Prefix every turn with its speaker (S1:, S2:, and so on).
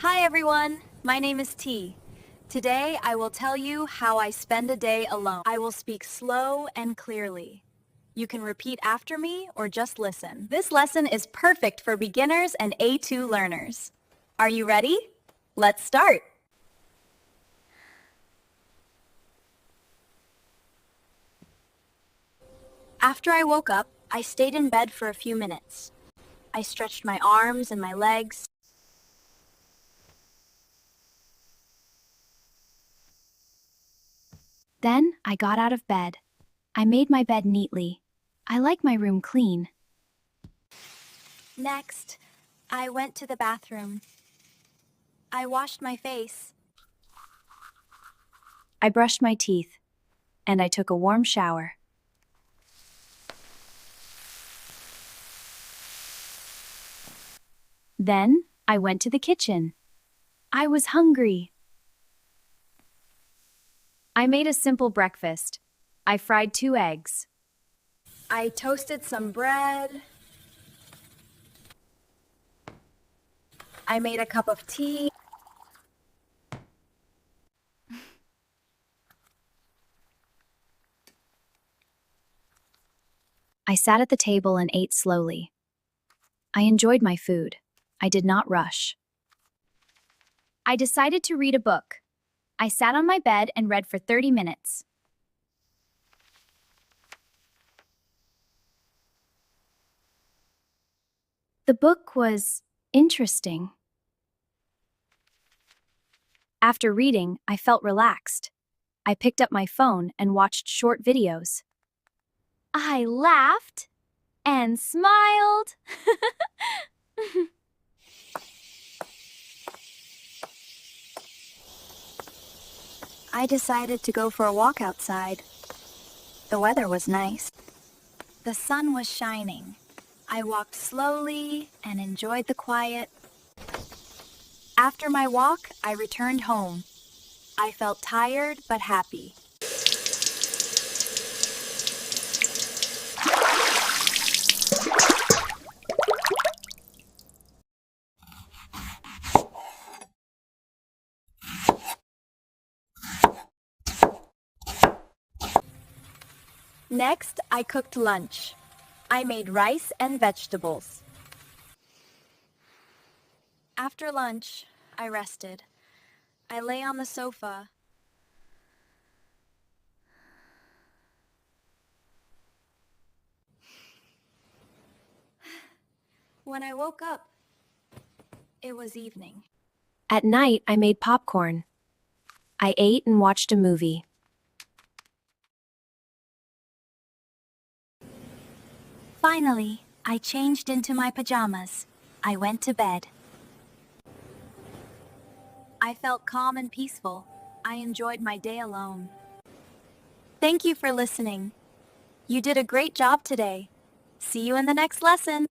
S1: Hi everyone, my name is T. Today I will tell you how I spend a day alone. I will speak slow and clearly. You can repeat after me or just listen. This lesson is perfect for beginners and A2 learners. Are you ready? Let's start. After I woke up, I stayed in bed for a few minutes. I stretched my arms and my legs.
S2: Then I got out of bed. I made my bed neatly. I like my room clean.
S1: Next, I went to the bathroom. I washed my face.
S2: I brushed my teeth. And I took a warm shower. Then I went to the kitchen. I was hungry. I made a simple breakfast. I fried 2 eggs.
S1: I toasted some bread. I made a cup of tea.
S2: I sat at the table and ate slowly. I enjoyed my food. I did not rush. I decided to read a book. I sat on my bed and read for 30 minutes. The book was interesting. After reading, I felt relaxed. I picked up my phone and watched short videos. I laughed and smiled.
S1: I decided to go for a walk outside. The weather was nice. The sun was shining. I walked slowly and enjoyed the quiet. After my walk, I returned home. I felt tired but happy. Next, I cooked lunch. I made rice and vegetables. After lunch, I rested. I lay on the sofa. When I woke up, it was evening.
S2: At night, I made popcorn. I ate and watched a movie.
S1: Finally, I changed into my pajamas. I went to bed. I felt calm and peaceful. I enjoyed my day alone. Thank you for listening. You did a great job today. See you in the next lesson.